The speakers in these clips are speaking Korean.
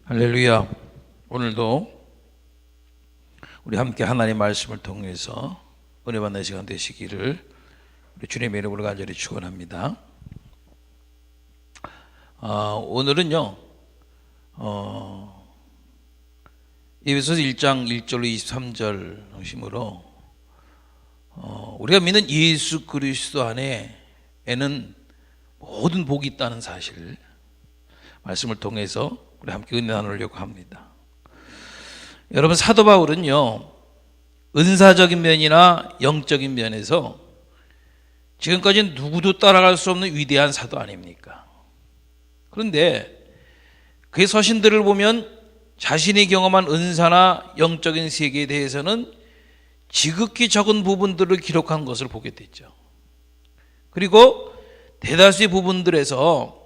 할렐루야. 오늘도 우리 함께 하나님의 말씀을 통해서 은혜 받는 시간 되시기를 우리 주님의 이름으로 간절히 축원합니다. 오늘은요 에베소서 1장 1절로 23절 중심으로 우리가 믿는 예수 그리스도 안에는 모든 복이 있다는 사실 말씀을 통해서 우리 함께 은혜 나누려고 합니다. 여러분, 사도 바울은요 은사적인 면이나 영적인 면에서 지금까지 누구도 따라갈 수 없는 위대한 사도 아닙니까? 그런데 그의 서신들을 보면 자신이 경험한 은사나 영적인 세계에 대해서는 지극히 적은 부분들을 기록한 것을 보게 되죠. 그리고 대다수의 부분들에서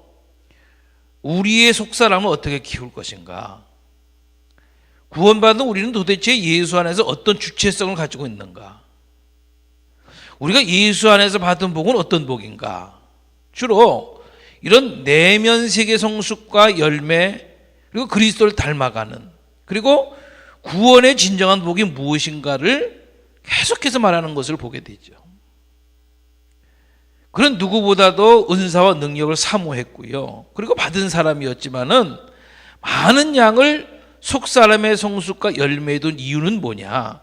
우리의 속사람을 어떻게 키울 것인가, 구원받은 우리는 도대체 예수 안에서 어떤 주체성을 가지고 있는가, 우리가 예수 안에서 받은 복은 어떤 복인가, 주로 이런 내면 세계 성숙과 열매, 그리고 그리스도를 닮아가는, 그리고 구원의 진정한 복이 무엇인가를 계속해서 말하는 것을 보게 되죠. 그런 누구보다도 은사와 능력을 사모했고요, 그리고 받은 사람이었지만은 많은 양을 속사람의 성숙과 열매에 둔 이유는 뭐냐?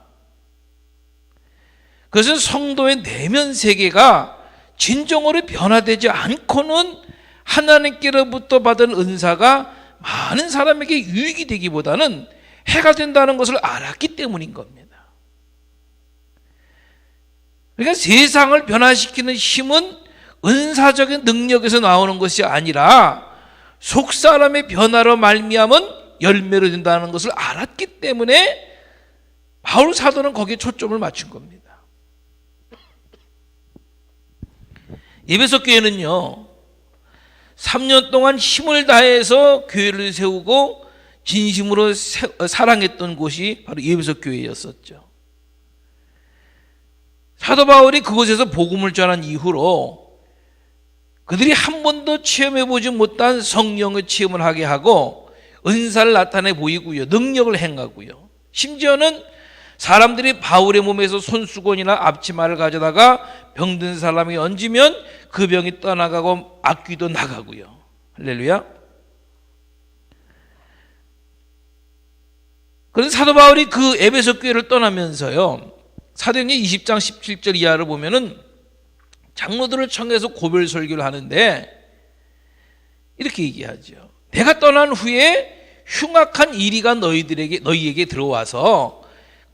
그것은 성도의 내면 세계가 진정으로 변화되지 않고는 하나님께로부터 받은 은사가 많은 사람에게 유익이 되기보다는 해가 된다는 것을 알았기 때문인 겁니다. 그러니까 세상을 변화시키는 힘은 은사적인 능력에서 나오는 것이 아니라 속사람의 변화로 말미암은 열매로 된다는 것을 알았기 때문에 바울 사도는 거기에 초점을 맞춘 겁니다. 에베소 교회는요 3년 동안 힘을 다해서 교회를 세우고 진심으로 사랑했던 곳이 바로 에베소 교회였었죠. 사도 바울이 그곳에서 복음을 전한 이후로 그들이 한 번도 체험해보지 못한 성령의 체험을 하게 하고 은사를 나타내 보이고요, 능력을 행하고요, 심지어는 사람들이 바울의 몸에서 손수건이나 앞치마를 가져다가 병든 사람이 얹으면 그 병이 떠나가고 악귀도 나가고요. 할렐루야. 그래서 사도 바울이 그 에베소 교회를 떠나면서요 사도행전 20장 17절 이하를 보면은 장로들을 청해서 고별 설교를 하는데 이렇게 얘기하죠. 내가 떠난 후에 흉악한 이리가 너희에게 들어와서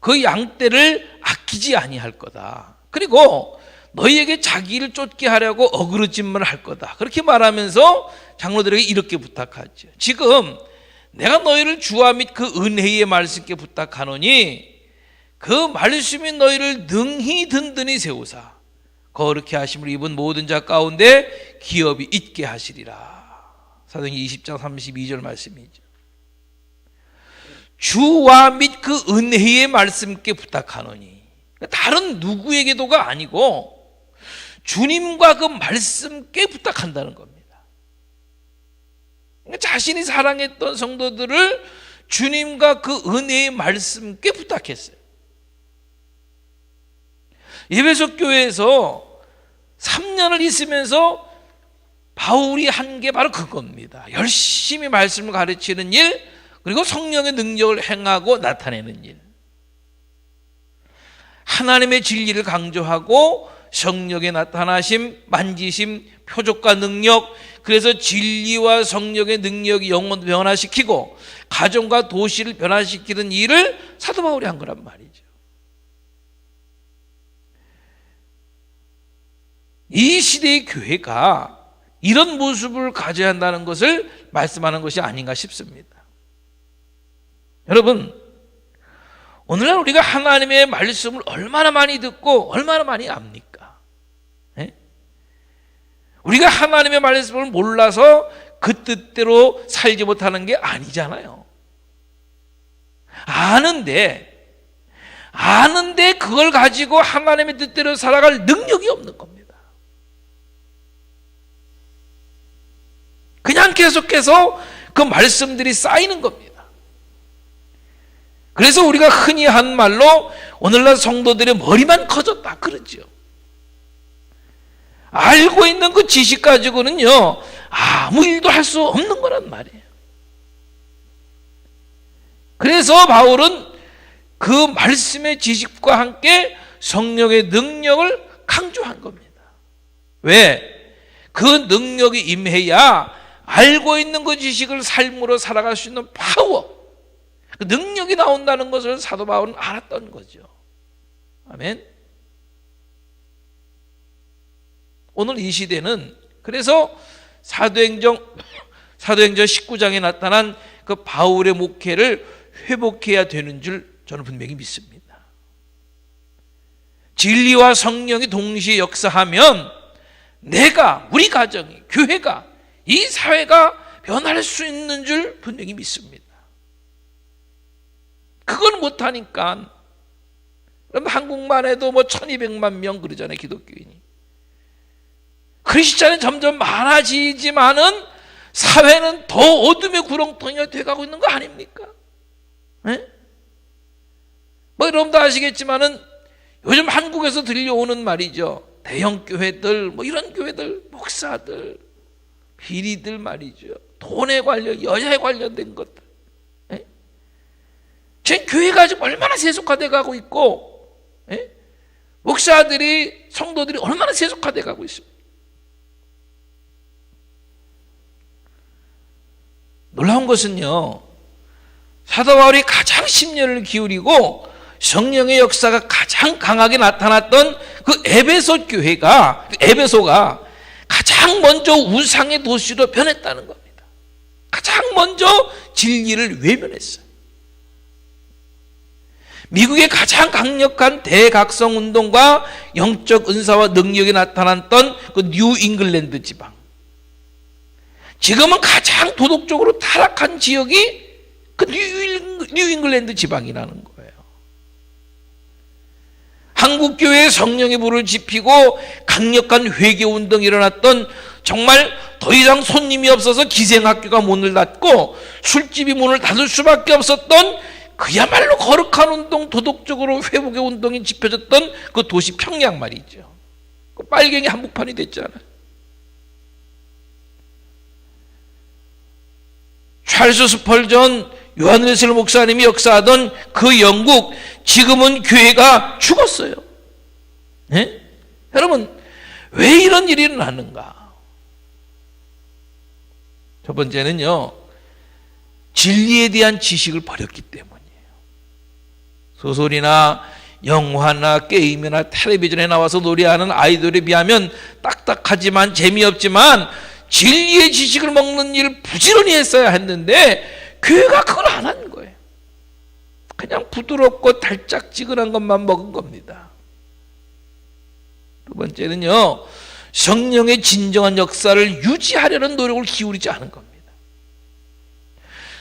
그 양떼를 아끼지 아니할 거다. 그리고 너희에게 자기를 쫓게 하려고 어그러짐을 할 거다. 그렇게 말하면서 장로들에게 이렇게 부탁하죠. 지금 내가 너희를 주와 및 그 은혜의 말씀께 부탁하노니 그 말씀이 너희를 능히 든든히 세우사 거룩히 하심을 입은 모든 자 가운데 기업이 있게 하시리라. 사도행전 20장 32절 말씀이죠. 주와 및 그 은혜의 말씀께 부탁하노니, 다른 누구에게도가 아니고 주님과 그 말씀께 부탁한다는 겁니다. 자신이 사랑했던 성도들을 주님과 그 은혜의 말씀께 부탁했어요. 에베소 교회에서 3년을 있으면서 바울이 한 게 바로 그겁니다. 열심히 말씀을 가르치는 일, 그리고 성령의 능력을 행하고 나타내는 일, 하나님의 진리를 강조하고 성령의 나타나심, 만지심, 표적과 능력, 그래서 진리와 성령의 능력이 영혼을 변화시키고 가정과 도시를 변화시키는 일을 사도 바울이 한 거란 말이죠. 이 시대의 교회가 이런 모습을 가져야 한다는 것을 말씀하는 것이 아닌가 싶습니다. 여러분, 오늘날 우리가 하나님의 말씀을 얼마나 많이 듣고 얼마나 많이 압니까? 네? 우리가 하나님의 말씀을 몰라서 그 뜻대로 살지 못하는 게 아니잖아요. 아는데 그걸 가지고 하나님의 뜻대로 살아갈 능력이 없는 겁니다. 그냥 계속해서 그 말씀들이 쌓이는 겁니다. 그래서 우리가 흔히 한 말로 오늘날 성도들의 머리만 커졌다 그러죠. 알고 있는 그 지식 가지고는요 아무 일도 할 수 없는 거란 말이에요. 그래서 바울은 그 말씀의 지식과 함께 성령의 능력을 강조한 겁니다. 왜? 그 능력이 임해야 알고 있는 그 지식을 삶으로 살아갈 수 있는 파워, 그 능력이 나온다는 것을 사도 바울은 알았던 거죠. 아멘. 오늘 이 시대는 그래서 사도행전 19장에 나타난 그 바울의 목회를 회복해야 되는 줄 저는 분명히 믿습니다. 진리와 성령이 동시에 역사하면 내가, 우리 가정이, 교회가, 이 사회가 변할 수 있는 줄 분명히 믿습니다. 그걸 못하니까 그럼 한국만 해도 1200만 명 그러잖아요, 기독교인이. 크리스찬은 점점 많아지지만은 사회는 더 어둠의 구렁텅이가 돼가고 있는 거 아닙니까? 네? 여러분도 아시겠지만은 요즘 한국에서 들려오는 말이죠. 대형 교회들, 이런 교회들, 목사들, 비리들 말이죠. 돈에 관련, 여자에 관련된 것들. 네? 제 교회가 지금 얼마나 세속화돼 가고 있고, 네? 목사들이, 성도들이 얼마나 세속화돼 가고 있습니다. 놀라운 것은요, 사도 바울이 가장 심려를 기울이고 성령의 역사가 가장 강하게 나타났던 그 에베소 교회가, 에베소가 가장 먼저 우상의 도시로 변했다는 겁니다. 가장 먼저 진리를 외면했어요. 미국의 가장 강력한 대각성 운동과 영적 은사와 능력이 나타났던 그 뉴 잉글랜드 지방, 지금은 가장 도덕적으로 타락한 지역이 그 뉴 잉글랜드 지방이라는 거예요. 한국교회의 성령의 불을 지피고 강력한 회개운동이 일어났던, 정말 더 이상 손님이 없어서 기생학교가 문을 닫고 술집이 문을 닫을 수밖에 없었던 그야말로 거룩한 운동, 도덕적으로 회복의 운동이 지펴졌던 그 도시 평양 말이죠. 그 빨갱이 한복판이 됐잖아요. 찰스 스펄전, 요한 웨슬리 목사님이 역사하던 그 영국, 지금은 교회가 죽었어요. 네? 여러분, 왜 이런 일이 일어나는가? 첫 번째는요, 진리에 대한 지식을 버렸기 때문이에요. 소설이나 영화나 게임이나 텔레비전에 나와서 노래하는 아이돌에 비하면 딱딱하지만 재미없지만 진리의 지식을 먹는 일을 부지런히 했어야 했는데 교회가 그걸 안 한 거예요. 그냥 부드럽고 달짝지근한 것만 먹은 겁니다. 두 번째는요, 성령의 진정한 역사를 유지하려는 노력을 기울이지 않은 겁니다.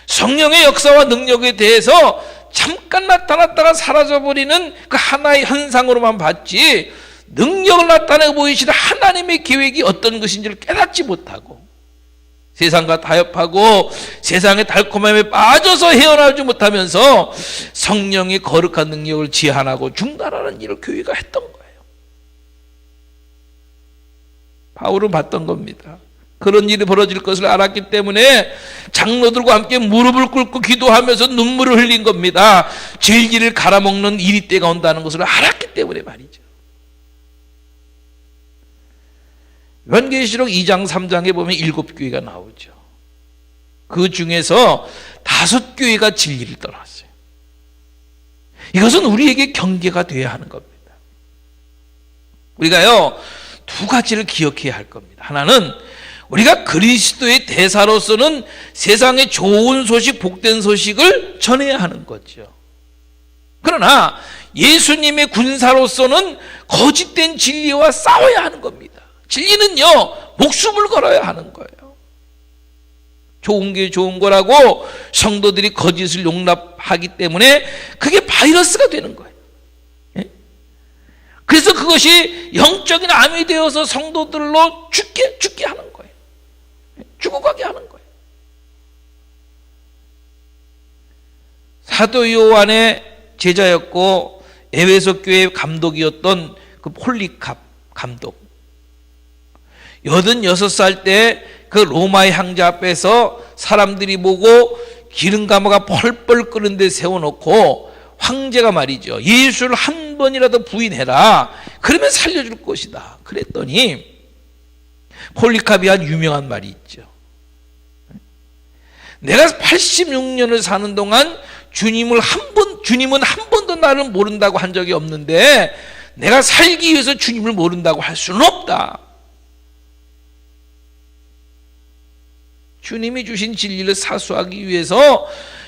성령의 역사와 능력에 대해서 잠깐 나타났다가 사라져버리는 그 하나의 현상으로만 봤지, 능력을 나타내 보이시는 하나님의 계획이 어떤 것인지를 깨닫지 못하고 세상과 타협하고 세상의 달콤함에 빠져서 헤어나오지 못하면서 성령의 거룩한 능력을 제한하고 중단하는 일을 교회가 했던 거예요. 바울은 봤던 겁니다. 그런 일이 벌어질 것을 알았기 때문에 장로들과 함께 무릎을 꿇고 기도하면서 눈물을 흘린 겁니다. 진리를 갈아먹는 일이 때가 온다는 것을 알았기 때문에 말이죠. 요한계시록 2장 3장에 보면 7교회가 나오죠. 그 중에서 5교회가 진리를 떠났어요. 이것은 우리에게 경계가 되어야 하는 겁니다. 우리가요, 두 가지를 기억해야 할 겁니다. 하나는 우리가 그리스도의 대사로서는 세상에 좋은 소식, 복된 소식을 전해야 하는 거죠. 그러나 예수님의 군사로서는 거짓된 진리와 싸워야 하는 겁니다. 진리는요, 목숨을 걸어야 하는 거예요. 좋은 게 좋은 거라고 성도들이 거짓을 용납하기 때문에 그게 바이러스가 되는 거예요. 예? 그래서 그것이 영적인 암이 되어서 성도들로 죽게 하는 거예요. 죽어가게 하는 거예요. 사도 요한의 제자였고 에베소 교회 감독이었던 그 폴리캅 감독, 86살 때 그 로마의 황제 앞에서 사람들이 보고 기름 가마가 펄펄 끓는 데 세워놓고 황제가 말이죠, 예수를 한 번이라도 부인해라, 그러면 살려줄 것이다 그랬더니 폴리캅이 한 유명한 말이 있죠. 내가 86년을 사는 동안 주님은 한 번도 나를 모른다고 한 적이 없는데 내가 살기 위해서 주님을 모른다고 할 수는 없다. 주님이 주신 진리를 사수하기 위해서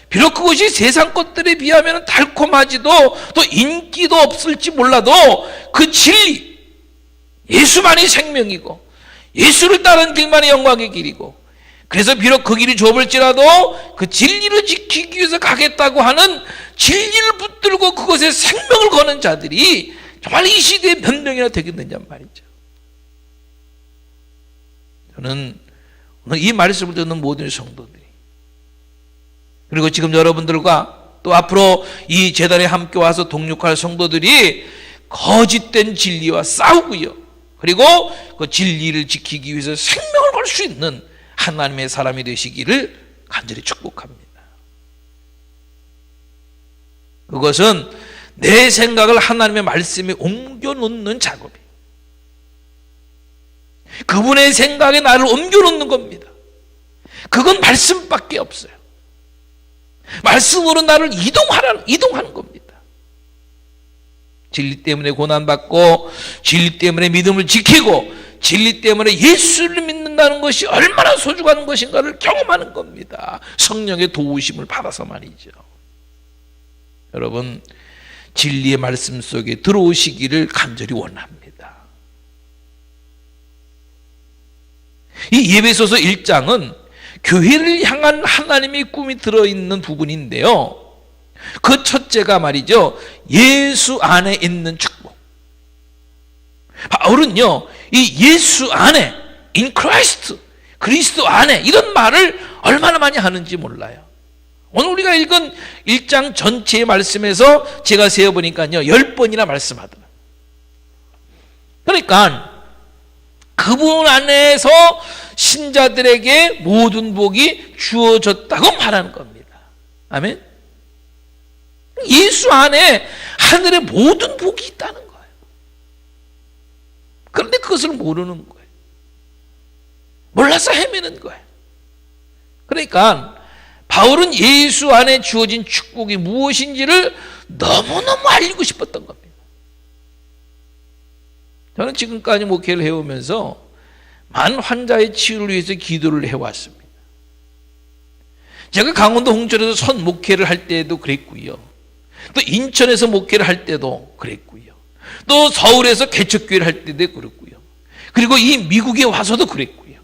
비록 그것이 세상 것들에 비하면 달콤하지도 또 인기도 없을지 몰라도 그 진리, 예수만이 생명이고 예수를 따르는 길만이 영광의 길이고, 그래서 비록 그 길이 좁을지라도 그 진리를 지키기 위해서 가겠다고 하는 진리를 붙들고 그것에 생명을 거는 자들이 정말 이 시대에 몇 명이나 되겠느냐 말이죠. 저는 오늘 이 말씀을 듣는 모든 성도들이, 그리고 지금 여러분들과 또 앞으로 이 재단에 함께 와서 동역할 성도들이 거짓된 진리와 싸우고요, 그리고 그 진리를 지키기 위해서 생명을 걸 수 있는 하나님의 사람이 되시기를 간절히 축복합니다. 그것은 내 생각을 하나님의 말씀에 옮겨놓는 작업이에요. 그분의 생각에 나를 옮겨놓는 겁니다. 그건 말씀밖에 없어요. 말씀으로 나를 이동하는 겁니다. 진리 때문에 고난받고, 진리 때문에 믿음을 지키고, 진리 때문에 예수를 믿는다는 것이 얼마나 소중한 것인가를 경험하는 겁니다. 성령의 도우심을 받아서 말이죠. 여러분, 진리의 말씀 속에 들어오시기를 간절히 원합니다. 이 에베소서 1장은 교회를 향한 하나님의 꿈이 들어있는 부분인데요, 그 첫째가 말이죠, 예수 안에 있는 축복. 바울은요, 이 예수 안에, in Christ, 그리스도 안에, 이런 말을 얼마나 많이 하는지 몰라요. 오늘 우리가 읽은 1장 전체의 말씀에서 제가 세어보니까요 10번이나 말씀하더라고요. 그러니까 그분 안에서 신자들에게 모든 복이 주어졌다고 말하는 겁니다. 아멘. 예수 안에 하늘의 모든 복이 있다는 거예요. 그런데 그것을 모르는 거예요. 몰라서 헤매는 거예요. 그러니까 바울은 예수 안에 주어진 축복이 무엇인지를 너무너무 알리고 싶었던 겁니다. 저는 지금까지 목회를 해오면서 많은 환자의 치유를 위해서 기도를 해왔습니다. 제가 강원도 홍천에서 선 목회를 할 때에도 그랬고요, 또 인천에서 목회를 할 때도 그랬고요, 또 서울에서 개척교회를 할 때도 그랬고요, 그리고 이 미국에 와서도 그랬고요.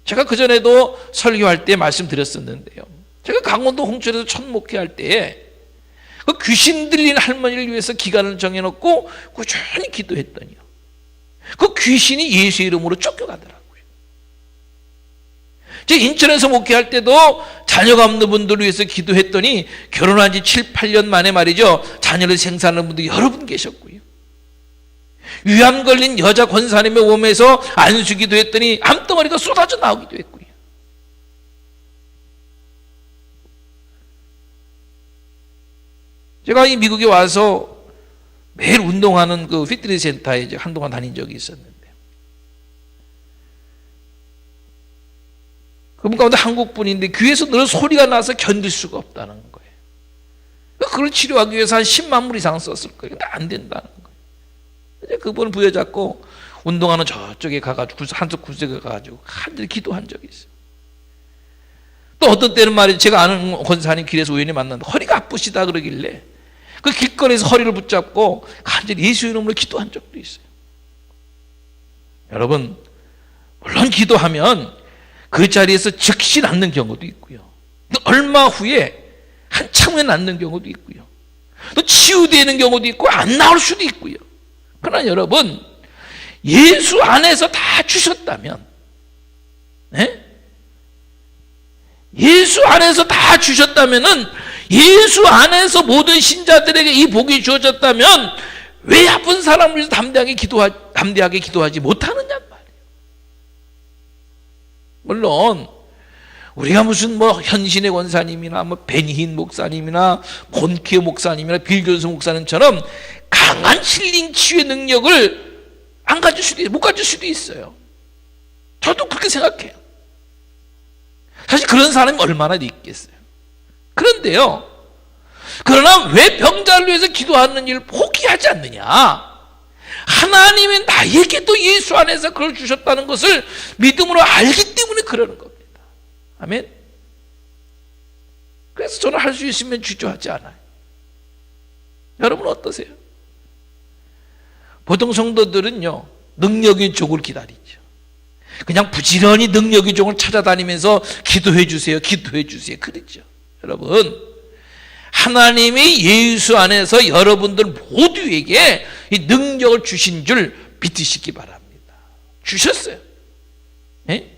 제가 그전에도 설교할 때 말씀드렸었는데요, 제가 강원도 홍천에서 첫 목회할 때에 그 귀신 들린 할머니를 위해서 기간을 정해놓고 꾸준히 기도했더니요, 그 귀신이 예수 이름으로 쫓겨가더라고요. 제가 인천에서 목회할 때도 자녀가 없는 분들을 위해서 기도했더니 결혼한 지 7, 8년 만에 말이죠, 자녀를 생산하는 분들이 여러 분 계셨고요. 위암 걸린 여자 권사님의 몸에서 안수기도 했더니 암덩어리가 쏟아져 나오기도 했고요. 제가 이 미국에 와서 매일 운동하는 그 피트니스 센터에 이제 한동안 다닌 적이 있었는데, 그분 가운데 한국 분인데 귀에서 늘 소리가 나서 견딜 수가 없다는 거예요. 그걸 치료하기 위해서 한 10만 불 이상 썼을 거예요. 근데 안 된다는 거예요. 이제 그분을 부여잡고 운동하는 저쪽에 가가지고 한쪽 구석에 가가지고 한절 기도한 적이 있어요. 또 어떤 때는 말이죠, 제가 아는 권사님 길에서 우연히 만났는데 허리가 아프시다 그러길래 그 길거리에서 허리를 붙잡고 간절히 예수 이름으로 기도한 적도 있어요. 여러분, 물론 기도하면 그 자리에서 즉시 낫는 경우도 있고요, 또 얼마 후에 한참 후에 낫는 경우도 있고요, 또 치유되는 경우도 있고 안 나올 수도 있고요. 그러나 여러분, 예수 안에서 다 주셨다면, 네? 예수 안에서 다 주셨다면은, 예수 안에서 모든 신자들에게 이 복이 주어졌다면 왜 아픈 사람을 위해서 담대하게 기도하지 못하느냐 말이에요. 물론 우리가 무슨 뭐 현신의 권사님이나 뭐 베니힌 목사님이나 본키어 목사님이나 빌교수 목사님처럼 강한 힐링 치유의 능력을 안 가질 수도 있어요. 못 가질 수도 있어요. 저도 그렇게 생각해요. 사실 그런 사람이 얼마나 있겠어요. 그런데요, 그러나 왜 병자를 위해서 기도하는 일을 포기하지 않느냐? 하나님이 나에게도 예수 안에서 그걸 주셨다는 것을 믿음으로 알기 때문에 그러는 겁니다. 아멘. 그래서 저는 할 수 있으면 주저하지 않아요. 여러분 어떠세요? 보통 성도들은요, 능력의 종을 기다리죠. 그냥 부지런히 능력의 종을 찾아다니면서 기도해 주세요, 기도해 주세요, 그러죠. 여러분, 하나님이 예수 안에서 여러분들 모두에게 이 능력을 주신 줄 믿으시기 바랍니다. 주셨어요. 네?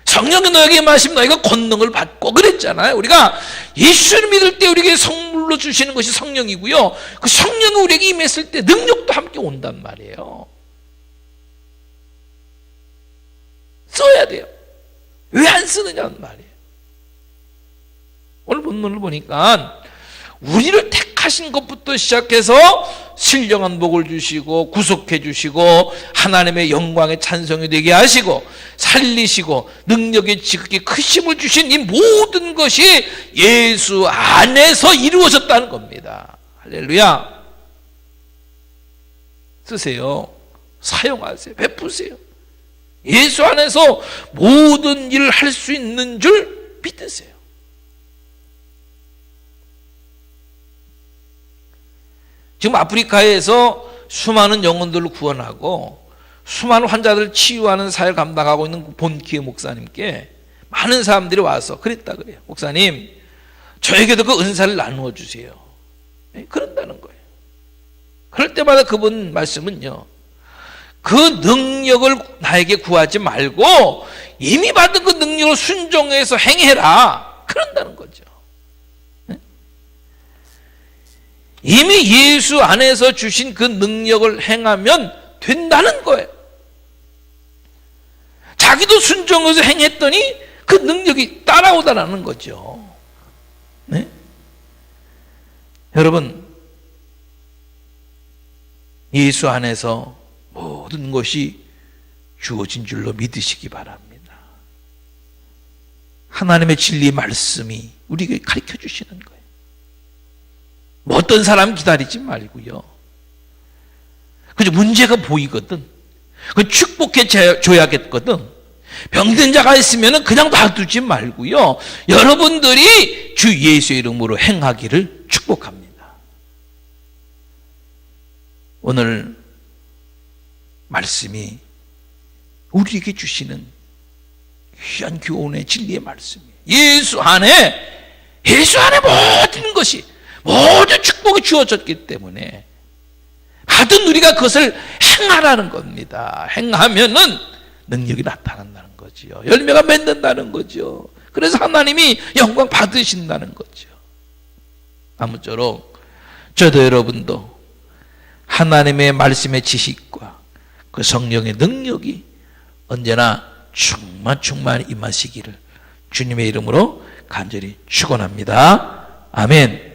성령이 너에게 임하시면 너희가 권능을 받고 그랬잖아요. 우리가 예수를 믿을 때 우리에게 선물로 주시는 것이 성령이고요, 그 성령이 우리에게 임했을 때 능력도 함께 온단 말이에요. 써야 돼요. 왜 안 쓰느냐는 말이에요. 오늘 본문을 보니까 우리를 택하신 것부터 시작해서 신령한 복을 주시고 구속해 주시고 하나님의 영광의 찬송이 되게 하시고 살리시고 능력의 지극히 크심을 주신 이 모든 것이 예수 안에서 이루어졌다는 겁니다. 할렐루야. 쓰세요. 사용하세요. 베푸세요. 예수 안에서 모든 일을 할 수 있는 줄 믿으세요. 지금 아프리카에서 수많은 영혼들을 구원하고 수많은 환자들을 치유하는 사역을 감당하고 있는 본키어 목사님께 많은 사람들이 와서 그랬다 그래요. 목사님, 저에게도 그 은사를 나누어 주세요. 그런다는 거예요. 그럴 때마다 그분 말씀은요, 그 능력을 나에게 구하지 말고 이미 받은 그 능력을 순종해서 행해라, 그런다는 거죠. 이미 예수 안에서 주신 그 능력을 행하면 된다는 거예요. 자기도 순종해서 행했더니 그 능력이 따라오다라는 거죠. 네? 여러분, 예수 안에서 모든 것이 주어진 줄로 믿으시기 바랍니다. 하나님의 진리 말씀이 우리에게 가르쳐 주시는 거예요. 뭐 어떤 사람 기다리지 말고요. 그죠? 문제가 보이거든. 그 축복해 줘야겠거든. 병든 자가 있으면 그냥 놔두지 말고요. 여러분들이 주 예수의 이름으로 행하기를 축복합니다. 오늘 말씀이 우리에게 주시는 귀한 교훈의 진리의 말씀이에요. 예수 안에 모든 것이, 모든 축복이 주어졌기 때문에 받은 우리가 그것을 행하라는 겁니다. 행하면은 능력이 나타난다는 거지요. 열매가 맺는다는 거죠. 그래서 하나님이 영광 받으신다는 거죠. 아무쪼록 저도 여러분도 하나님의 말씀의 지식과 그 성령의 능력이 언제나 충만 임하시기를 주님의 이름으로 간절히 축원합니다. 아멘.